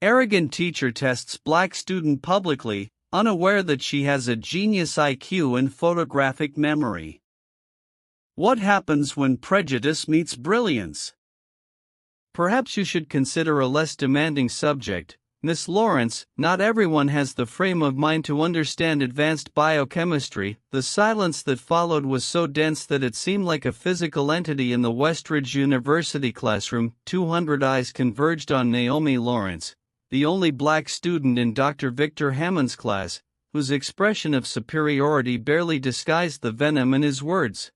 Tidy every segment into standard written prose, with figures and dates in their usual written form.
Arrogant teacher tests black student publicly, unaware that she has a genius IQ and photographic memory. What happens when prejudice meets brilliance? Perhaps you should consider a less demanding subject, Miss Lawrence. Not everyone has the frame of mind to understand advanced biochemistry. The silence that followed was so dense that it seemed like a physical entity in the Westridge University classroom. 200 eyes converged on Naomi Lawrence, the only black student in Dr. Victor Hammond's class, whose expression of superiority barely disguised the venom in his words.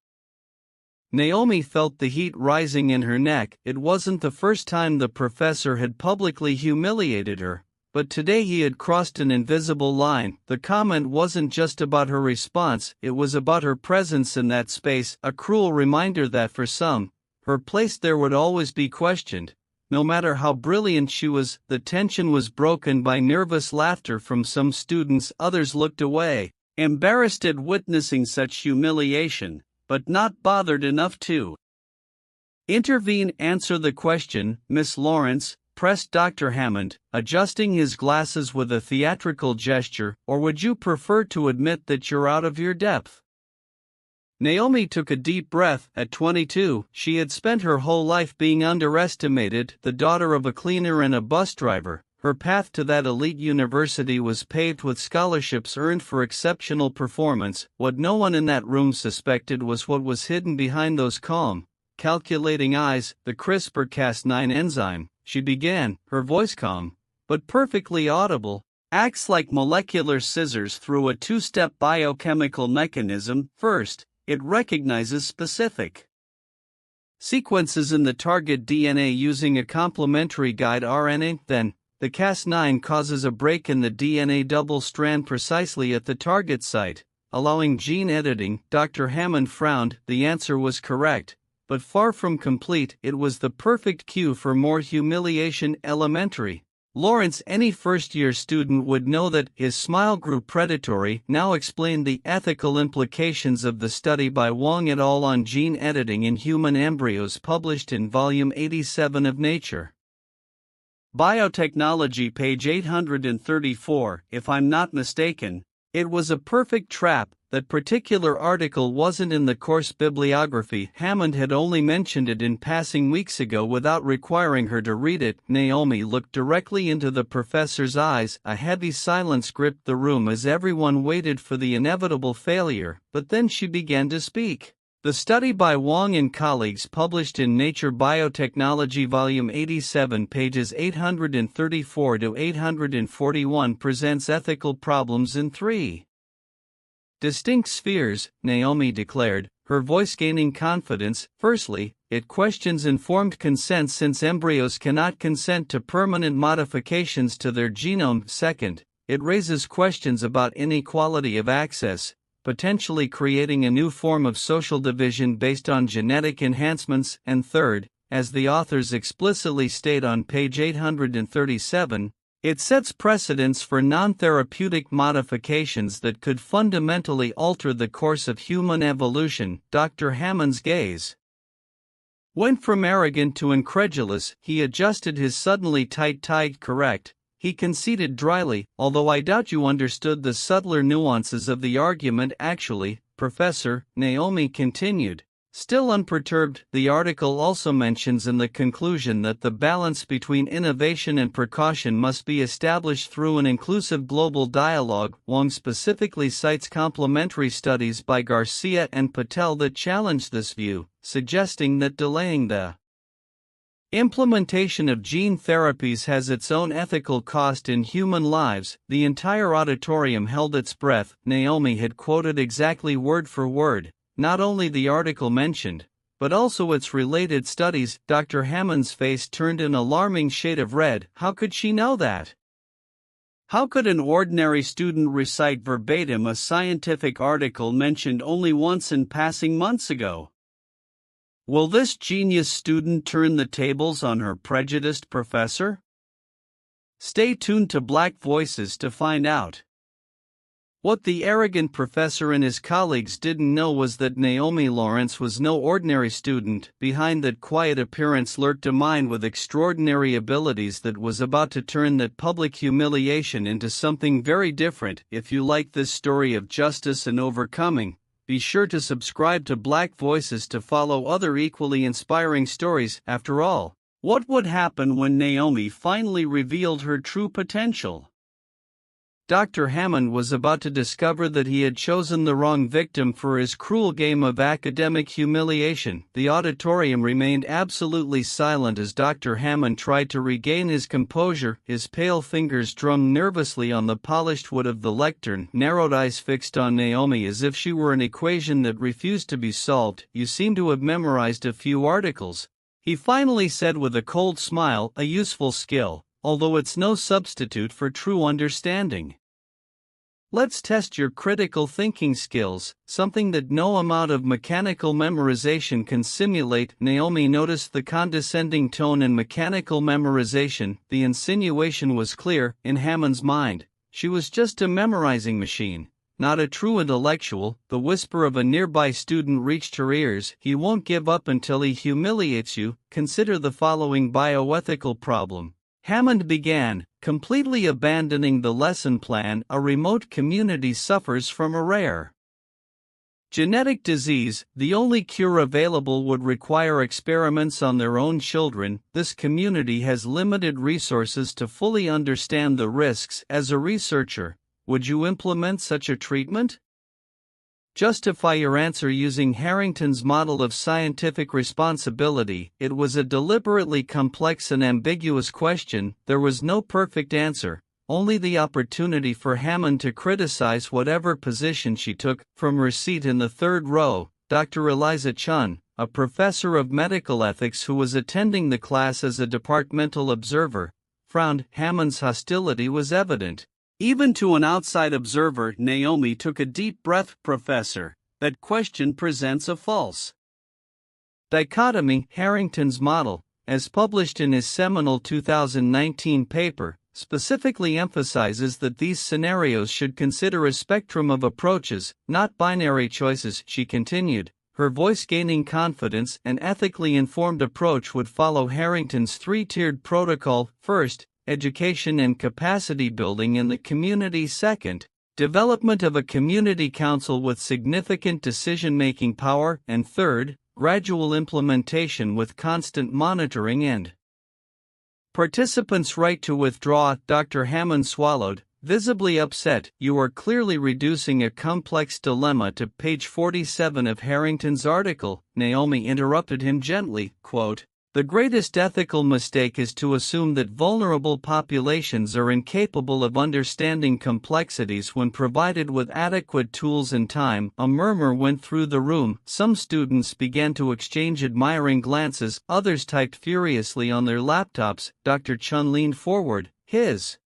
Naomi felt the heat rising in her neck. It wasn't the first time the professor had publicly humiliated her, but today he had crossed an invisible line. The comment wasn't just about her response, it was about her presence in that space, a cruel reminder that for some, her place there would always be questioned. No matter how brilliant she was, the tension was broken by nervous laughter from some students. Others looked away, embarrassed at witnessing such humiliation, but not bothered enough to intervene. Answer the question, Miss Lawrence, pressed Dr. Hammond, adjusting his glasses with a theatrical gesture, or would you prefer to admit that you're out of your depth? Naomi took a deep breath. At 22, she had spent her whole life being underestimated. The daughter of a cleaner and a bus driver, her path to that elite university was paved with scholarships earned for exceptional performance. What no one in that room suspected was what was hidden behind those calm, calculating eyes. The CRISPR-Cas9 enzyme, she began, her voice calm, but perfectly audible, acts like molecular scissors through a two-step biochemical mechanism. First, it recognizes specific sequences in the target DNA using a complementary guide RNA. Then, the Cas9 causes a break in the DNA double strand precisely at the target site, allowing gene editing. Dr. Hammond frowned. The answer was correct, but far from complete. It was the perfect cue for more humiliation. Elementary. Lawrence, any first-year student would know that. His smile grew predatory. Now explain the ethical implications of the study by Wong et al. On gene editing in human embryos, published in volume 87 of Nature Biotechnology, page 834. If I'm not mistaken, it was a perfect trap. That particular article wasn't in the course bibliography. Hammond had only mentioned it in passing weeks ago without requiring her to read it. Naomi looked directly into the professor's eyes. A heavy silence gripped the room as everyone waited for the inevitable failure, but then she began to speak. The study by Wong and colleagues, published in Nature Biotechnology volume 87, pages 834 to 841, presents ethical problems in three distinct spheres, Naomi declared, her voice gaining confidence. Firstly, it questions informed consent since embryos cannot consent to permanent modifications to their genome. Second, it raises questions about inequality of access, potentially creating a new form of social division based on genetic enhancements. And third, as the authors explicitly state on page 837, it sets precedents for non-therapeutic modifications that could fundamentally alter the course of human evolution. Dr. Hammond's gaze went from arrogant to incredulous. He adjusted his suddenly tight tie. Correct, he conceded dryly, although I doubt you understood the subtler nuances of the argument. Actually, Professor, Naomi continued, still unperturbed. The article also mentions in the conclusion that the balance between innovation and precaution must be established through an inclusive global dialogue. Wong specifically cites complementary studies by Garcia and Patel that challenge this view, suggesting that delaying the implementation of gene therapies has its own ethical cost in human lives. The entire auditorium held its breath. Naomi had quoted exactly word for word not only the article mentioned, but also its related studies. Dr. Hammond's face turned an alarming shade of red. How could she know that? How could an ordinary student recite verbatim a scientific article mentioned only once in passing months ago? Will this genius student turn the tables on her prejudiced professor? Stay tuned to Black Voices to find out. What the arrogant professor and his colleagues didn't know was that Naomi Lawrence was no ordinary student. Behind that quiet appearance lurked a mind with extraordinary abilities that was about to turn that public humiliation into something very different. If you like this story of justice and overcoming, be sure to subscribe to Black Voices to follow other equally inspiring stories. After all, what would happen when Naomi finally revealed her true potential? Dr. Hammond was about to discover that he had chosen the wrong victim for his cruel game of academic humiliation. The auditorium remained absolutely silent as Dr. Hammond tried to regain his composure. His pale fingers drummed nervously on the polished wood of the lectern, narrowed eyes fixed on Naomi as if she were an equation that refused to be solved. "You seem to have memorized a few articles," he finally said with a cold smile. "A useful skill, although it's no substitute for true understanding. Let's test your critical thinking skills, something that no amount of mechanical memorization can simulate." Naomi noticed the condescending tone in mechanical memorization. The insinuation was clear. In Hammond's mind, she was just a memorizing machine, not a true intellectual. The whisper of a nearby student reached her ears. "He won't give up until he humiliates you. Consider the following bioethical problem," Hammond began, completely abandoning the lesson plan. "A remote community suffers from a rare genetic disease. The only cure available would require experiments on their own children. This community has limited resources to fully understand the risks. As a researcher, would you implement such a treatment?" Justify your answer using Harrington's model of scientific responsibility. It was a deliberately complex and ambiguous question. There was no perfect answer, only the opportunity for Hammond to criticize whatever position she took. From her seat in the third row, Dr. Eliza Chun, a professor of medical ethics who was attending the class as a departmental observer, frowned. Hammond's hostility was evident, even to an outside observer. Naomi took a deep breath. "Professor, that question presents a false dichotomy." Harrington's model, as published in his seminal 2019 paper, specifically emphasizes that these scenarios should consider a spectrum of approaches, not binary choices. She continued, her voice gaining confidence. An ethically informed approach would follow Harrington's three-tiered protocol. First, education and capacity building in the community. Second, development of a community council with significant decision-making power. And third, gradual implementation with constant monitoring and participants' right to withdraw. Dr. Hammond swallowed, visibly upset. "You are clearly reducing a complex dilemma to page 47 of Harrington's article." Naomi interrupted him gently, quote, "The greatest ethical mistake is to assume that vulnerable populations are incapable of understanding complexities when provided with adequate tools and time." A murmur went through the room. Some students began to exchange admiring glances, others typed furiously on their laptops. Dr. Chun leaned forward, his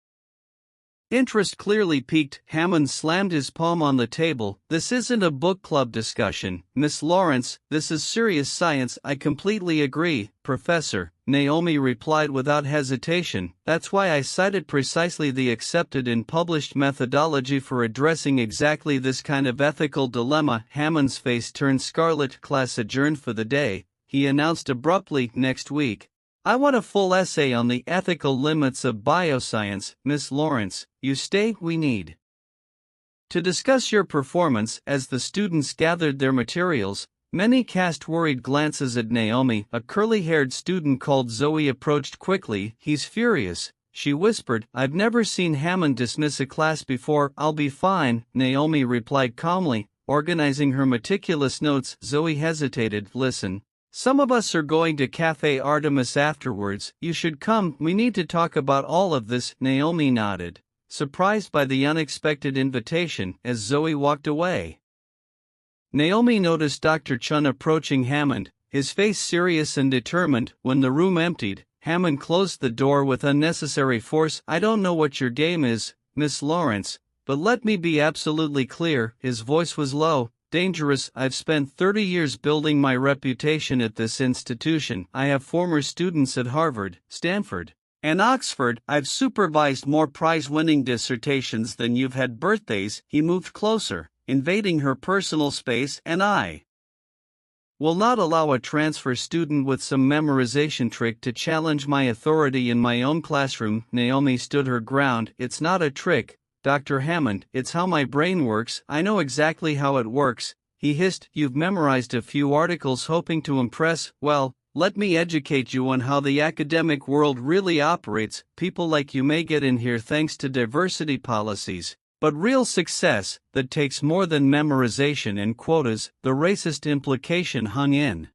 interest clearly piqued. Hammond slammed his palm on the table. "This isn't a book club discussion, Miss Lawrence, this is serious science." "I completely agree, Professor," Naomi replied without hesitation. "That's why I cited precisely the accepted and published methodology for addressing exactly this kind of ethical dilemma." Hammond's face turned scarlet. "Class adjourned for the day," he announced abruptly. "Next week, I want a full essay on the ethical limits of bioscience. Miss Lawrence, you stay. We need to discuss your performance." As the students gathered their materials, many cast worried glances at Naomi. A curly-haired student called Zoe approached quickly. "He's furious," she whispered. "I've never seen Hammond dismiss a class before." "I'll be fine," Naomi replied calmly, organizing her meticulous notes. Zoe hesitated. "Listen, some of us are going to Cafe Artemis afterwards. You should come. We need to talk about all of this." Naomi nodded, surprised by the unexpected invitation. As Zoe walked away, Naomi noticed Dr. Chun approaching Hammond, his face serious and determined. When the room emptied, Hammond closed the door with unnecessary force. "I don't know what your game is, Miss Lawrence, but let me be absolutely clear." His voice was low, dangerous. "I've spent 30 years building my reputation at this institution. I have former students at Harvard, Stanford, And Oxford, I've supervised more prize-winning dissertations than you've had birthdays. He moved closer, invading her personal space, and I will not allow a transfer student with some memorization trick to challenge my authority in my own classroom. Naomi stood her ground. It's not a trick, Dr. Hammond, it's how my brain works. I know exactly how it works, he hissed. You've memorized a few articles hoping to impress. Well, let me educate you on how the academic world really operates. People like you may get in here thanks to diversity policies, but real success, that takes more than memorization and quotas. The racist implication hung in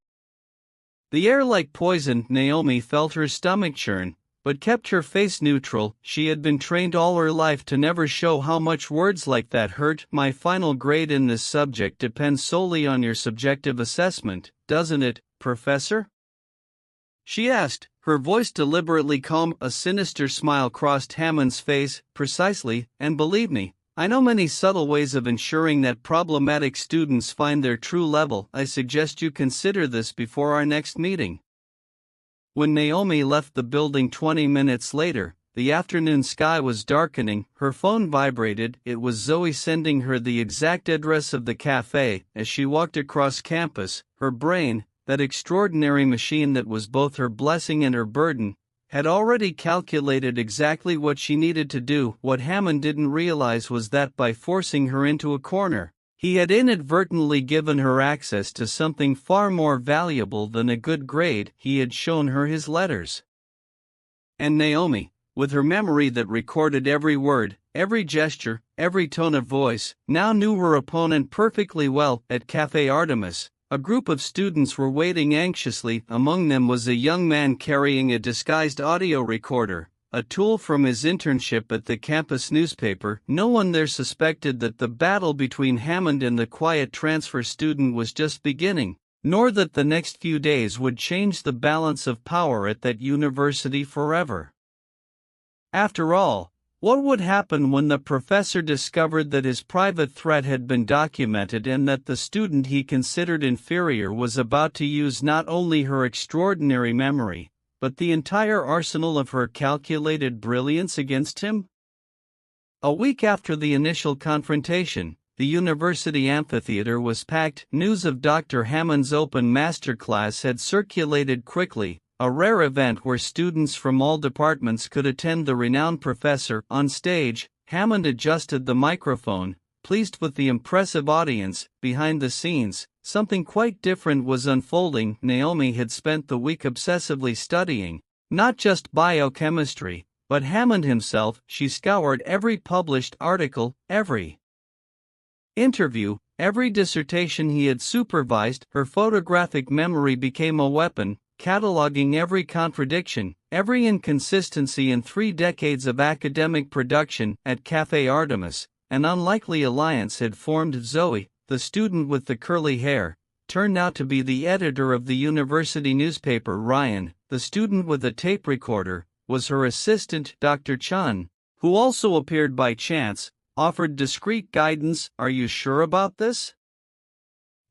the air like poison. Naomi felt her stomach churn, but kept her face neutral. She had been trained all her life to never show how much words like that hurt. My final grade in this subject depends solely on your subjective assessment, doesn't it, Professor? She asked, her voice deliberately calm. A sinister smile crossed Hammond's face. Precisely, and believe me, I know many subtle ways of ensuring that problematic students find their true level. I suggest you consider this before our next meeting. When Naomi left the building 20 minutes later, the afternoon sky was darkening. Her phone vibrated. It was Zoe sending her the exact address of the cafe. As she walked across campus, her brain, that extraordinary machine that was both her blessing and her burden, had already calculated exactly what she needed to do. What Hammond didn't realize was that by forcing her into a corner, he had inadvertently given her access to something far more valuable than a good grade. He had shown her his letters. And Naomi, with her memory that recorded every word, every gesture, every tone of voice, now knew her opponent perfectly well. At Café Artemis, a group of students were waiting anxiously. Among them was a young man carrying a disguised audio recorder, a tool from his internship at the campus newspaper. No one there suspected that the battle between Hammond and the quiet transfer student was just beginning, nor that the next few days would change the balance of power at that university forever. After all, what would happen when the professor discovered that his private threat had been documented and that the student he considered inferior was about to use not only her extraordinary memory, but the entire arsenal of her calculated brilliance against him? A week after the initial confrontation, the university amphitheater was packed. News of Dr. Hammond's open masterclass had circulated quickly, a rare event where students from all departments could attend the renowned professor. On stage, Hammond adjusted the microphone, pleased with the impressive audience. Behind the scenes, something quite different was unfolding. Naomi had spent the week obsessively studying, not just biochemistry, but Hammond himself. She scoured every published article, every interview, every dissertation he had supervised. Her photographic memory became a weapon, cataloging every contradiction, every inconsistency in 3 decades of academic production. At Café Artemis, an unlikely alliance had formed. Zoe, the student with the curly hair, turned out to be the editor of the university newspaper. Ryan, the student with a tape recorder, was her assistant. Dr. Chun, who also appeared by chance, offered discreet guidance. Are you sure about this?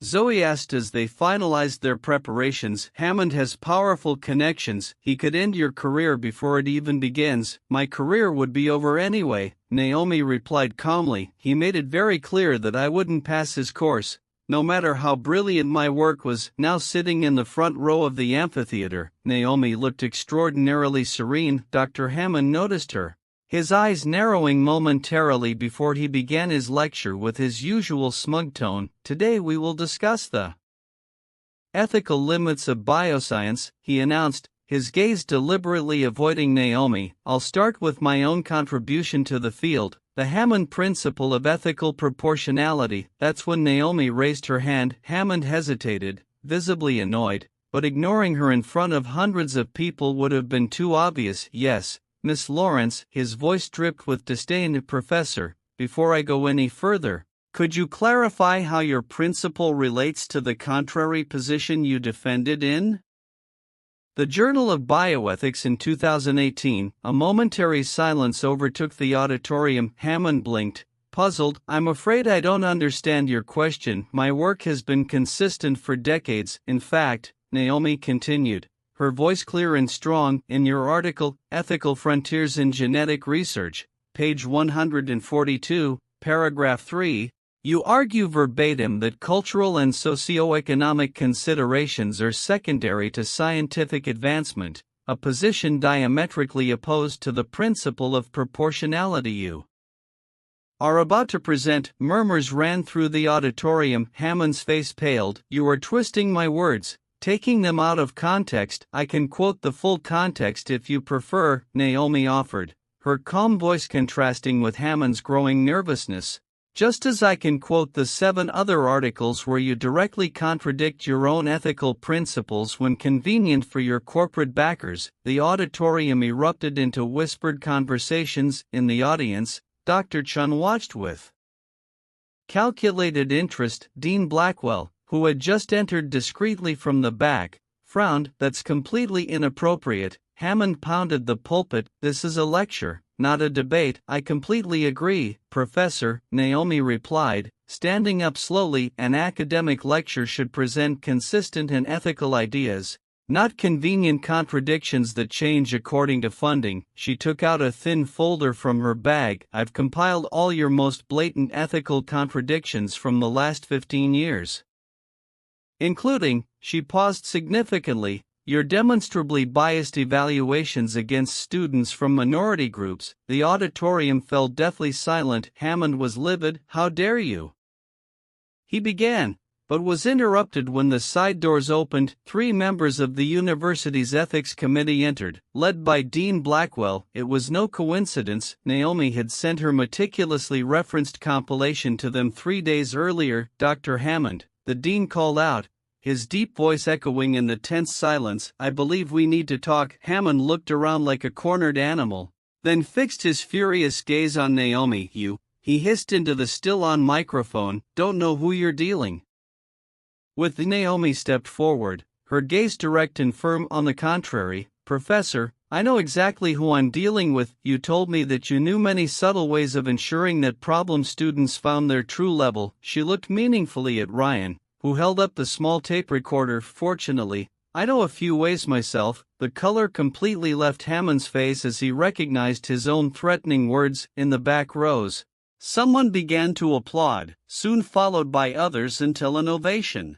Zoe asked as they finalized their preparations. Hammond has powerful connections. He could end your career before it even begins. My career would be over anyway, Naomi replied calmly. He made it very clear that I wouldn't pass his course, no matter how brilliant my work was. Now sitting in the front row of the amphitheater, Naomi looked extraordinarily serene. Dr. Hammond noticed her, his eyes narrowing momentarily before he began his lecture with his usual smug tone. Today we will discuss the ethical limits of bioscience, he announced, his gaze deliberately avoiding Naomi. I'll start with my own contribution to the field, the Hammond principle of ethical proportionality. That's when Naomi raised her hand. Hammond hesitated, visibly annoyed, but ignoring her in front of hundreds of people would have been too obvious. Yes, Miss Lawrence, his voice dripped with disdain. Professor, before I go any further, could you clarify how your principle relates to the contrary position you defended in the Journal of Bioethics in 2018? A momentary silence overtook the auditorium. Hammond blinked, puzzled. I'm afraid I don't understand your question. My work has been consistent for decades. In fact, Naomi continued, her voice clear and strong. In your article, Ethical Frontiers in Genetic Research, page 142, paragraph 3, you argue verbatim that cultural and socioeconomic considerations are secondary to scientific advancement, a position diametrically opposed to the principle of proportionality you are about to present. Murmurs ran through the auditorium. Hammond's face paled. You are twisting my words, taking them out of context. I can quote the full context if you prefer, Naomi offered, her calm voice contrasting with Hammond's growing nervousness. Just as I can quote the 7 other articles where you directly contradict your own ethical principles when convenient for your corporate backers. The auditorium erupted into whispered conversations. In the audience, Dr. Chun watched with calculated interest. Dean Blackwell, who had just entered discreetly from the back, frowned. That's completely inappropriate. Hammond pounded the pulpit. This is a lecture, not a debate. I completely agree, Professor, Naomi replied, standing up slowly. An academic lecture should present consistent and ethical ideas, not convenient contradictions that change according to funding. She took out a thin folder from her bag. I've compiled all your most blatant ethical contradictions from the last 15 years. Including, she paused significantly, your demonstrably biased evaluations against students from minority groups. The auditorium fell deathly silent. Hammond was livid. How dare you? He began, but was interrupted when the side doors opened. 3 members of the university's ethics committee entered, led by Dean Blackwell. It was no coincidence. Naomi had sent her meticulously referenced compilation to them 3 days earlier. Dr. Hammond, the dean called out, his deep voice echoing in the tense silence. I believe we need to talk. Hammond looked around like a cornered animal, then fixed his furious gaze on Naomi. He hissed into the still-on microphone, don't know who you're dealing with. Naomi stepped forward, her gaze direct and firm. On the contrary, Professor, I know exactly who I'm dealing with. You told me that you knew many subtle ways of ensuring that problem students found their true level. She looked meaningfully at Ryan, who held up the small tape recorder. Fortunately, I know a few ways myself. The color completely left Hammond's face as he recognized his own threatening words. In the back rows, someone began to applaud, soon followed by others until an ovation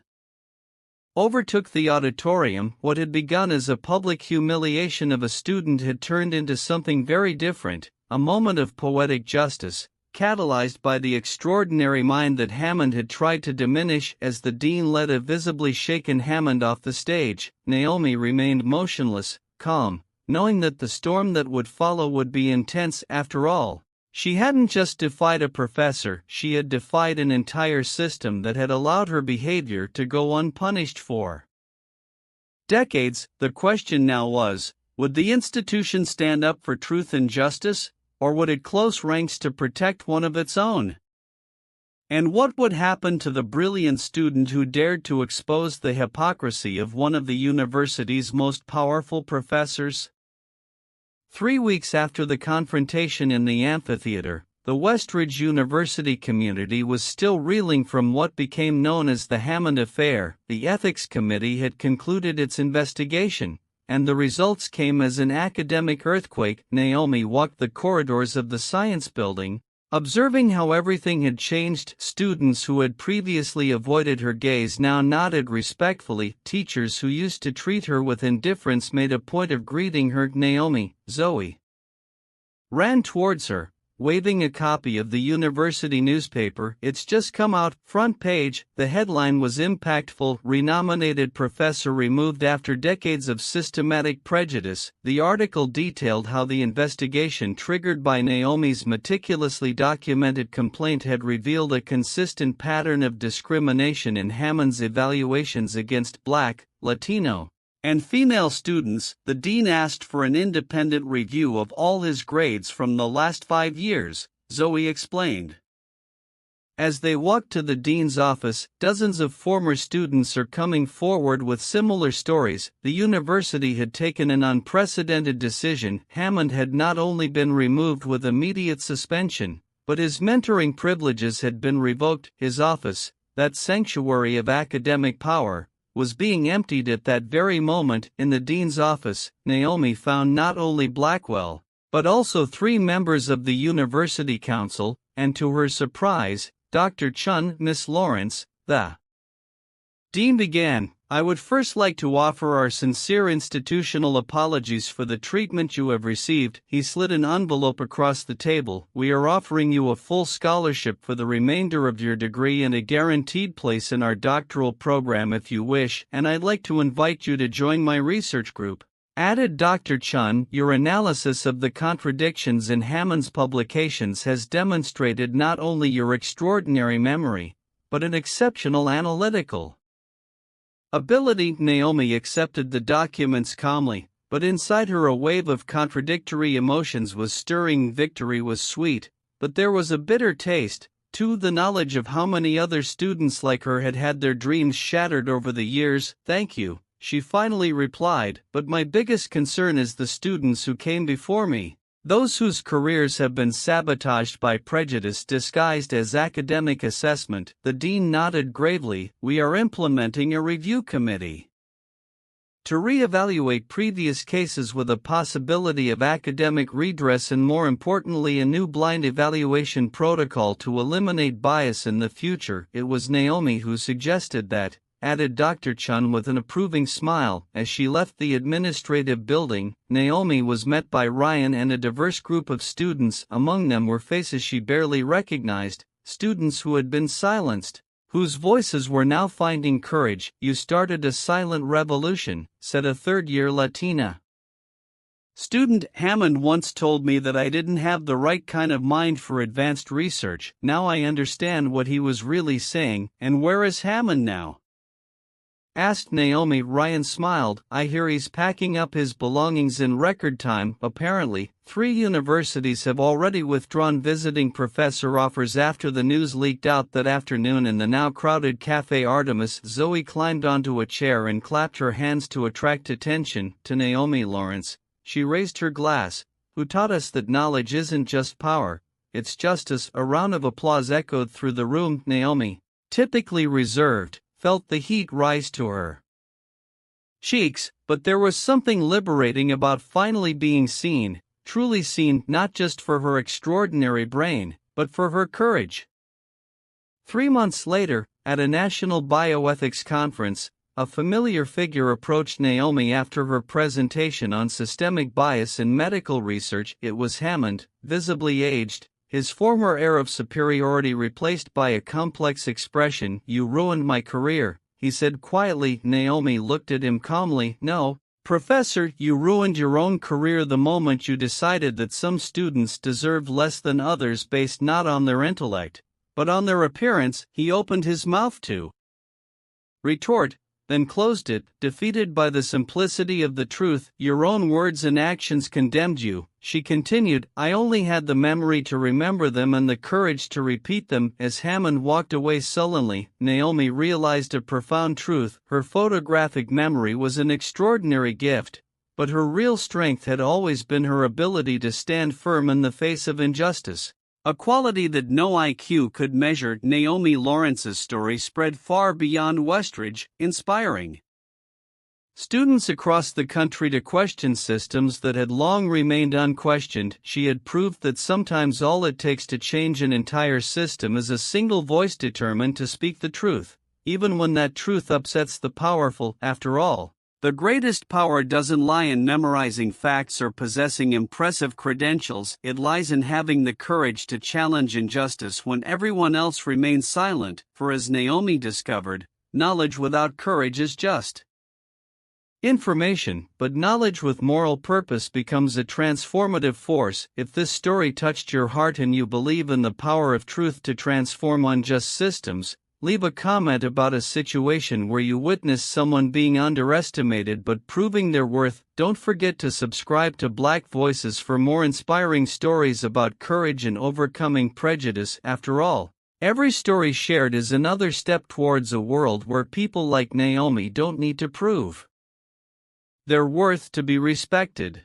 overtook the auditorium. What had begun as a public humiliation of a student had turned into something very different, a moment of poetic justice, catalyzed by the extraordinary mind that Hammond had tried to diminish. As the dean led a visibly shaken Hammond off the stage, Naomi remained motionless, calm, knowing that the storm that would follow would be intense. After all, she hadn't just defied a professor, she had defied an entire system that had allowed her behavior to go unpunished for decades. The question now was, would the institution stand up for truth and justice, or would it close ranks to protect one of its own? And what would happen to the brilliant student who dared to expose the hypocrisy of one of the university's most powerful professors? 3 weeks after the confrontation in the amphitheater, the Westridge University community was still reeling from what became known as the Hammond Affair. The ethics committee had concluded its investigation, and the results came as an academic earthquake. Naomi walked the corridors of the science building, observing how everything had changed. Students who had previously avoided her gaze now nodded respectfully. Teachers who used to treat her with indifference made a point of greeting her. Naomi, Zoe, ran towards her, waving a copy of the university newspaper. It's just come out, front page. The headline was impactful. Renominated professor removed after decades of systematic prejudice. The article detailed how the investigation triggered by Naomi's meticulously documented complaint had revealed a consistent pattern of discrimination in Hammond's evaluations against Black, Latino, and female students. The dean asked for an independent review of all his grades from the last 5 years, Zoe explained. As they walked to the dean's office, dozens of former students are coming forward with similar stories. The university had taken an unprecedented decision. Hammond had not only been removed with immediate suspension, but his mentoring privileges had been revoked. His office, that sanctuary of academic power, was being emptied at that very moment. In the dean's office, Naomi found not only Blackwell, but also 3 members of the university council, and to her surprise, Dr. Chun. Miss Lawrence, the dean began, "I would first like to offer our sincere institutional apologies for the treatment you have received." He slid an envelope across the table. "We are offering you a full scholarship for the remainder of your degree and a guaranteed place in our doctoral program if you wish, and I'd like to invite you to join my research group," added Dr. Chun. "Your analysis of the contradictions in Hammond's publications has demonstrated not only your extraordinary memory, but an exceptional analytical ability." Naomi accepted the documents calmly, but inside her a wave of contradictory emotions was stirring. Victory was sweet, but there was a bitter taste, too, the knowledge of how many other students like her had had their dreams shattered over the years. "Thank you," she finally replied, "but my biggest concern is the students who came before me. Those whose careers have been sabotaged by prejudice disguised as academic assessment." The dean nodded gravely. "We are implementing a review committee to reevaluate previous cases with a possibility of academic redress and, more importantly, a new blind evaluation protocol to eliminate bias in the future." "It was Naomi who suggested that," added Dr. Chun with an approving smile. As she left the administrative building, Naomi was met by Ryan and a diverse group of students. Among them were faces she barely recognized, students who had been silenced, whose voices were now finding courage. "You started a silent revolution," said a third-year Latina student. "Hammond once told me that I didn't have the right kind of mind for advanced research. Now I understand what he was really saying." "And where is Hammond now?" asked Naomi. Ryan smiled. "I hear he's packing up his belongings in record time." Apparently, 3 universities have already withdrawn visiting professor offers after the news leaked out that afternoon in the now crowded Cafe Artemis. Zoe climbed onto a chair and clapped her hands to attract attention. "To Naomi Lawrence," she raised her glass, "who taught us that knowledge isn't just power, it's justice." A round of applause echoed through the room. Naomi, typically reserved, felt the heat rise to her cheeks, but there was something liberating about finally being seen, truly seen, not just for her extraordinary brain, but for her courage. 3 months later, at a national bioethics conference, a familiar figure approached Naomi after her presentation on systemic bias in medical research. It was Hammond, visibly aged, his former air of superiority replaced by a complex expression. "You ruined my career," he said quietly. Naomi looked at him calmly. "No, Professor, you ruined your own career the moment you decided that some students deserved less than others based not on their intellect, but on their appearance." He opened his mouth to retort, then closed it, defeated by the simplicity of the truth. "Your own words and actions condemned you," she continued. "I only had the memory to remember them and the courage to repeat them." As Hammond walked away sullenly, Naomi realized a profound truth. Her photographic memory was an extraordinary gift, but her real strength had always been her ability to stand firm in the face of injustice, a quality that no IQ could measure. Naomi Lawrence's story spread far beyond Westridge, inspiring students across the country to question systems that had long remained unquestioned. She had proved that sometimes all it takes to change an entire system is a single voice determined to speak the truth, even when that truth upsets the powerful. After all, the greatest power doesn't lie in memorizing facts or possessing impressive credentials. It lies in having the courage to challenge injustice when everyone else remains silent. For as Naomi discovered, knowledge without courage is just information, but knowledge with moral purpose becomes a transformative force. If this story touched your heart and you believe in the power of truth to transform unjust systems, leave a comment about a situation where you witnessed someone being underestimated but proving their worth. Don't forget to subscribe to Black Voices for more inspiring stories about courage and overcoming prejudice. After all, every story shared is another step towards a world where people like Naomi don't need to prove their worth to be respected.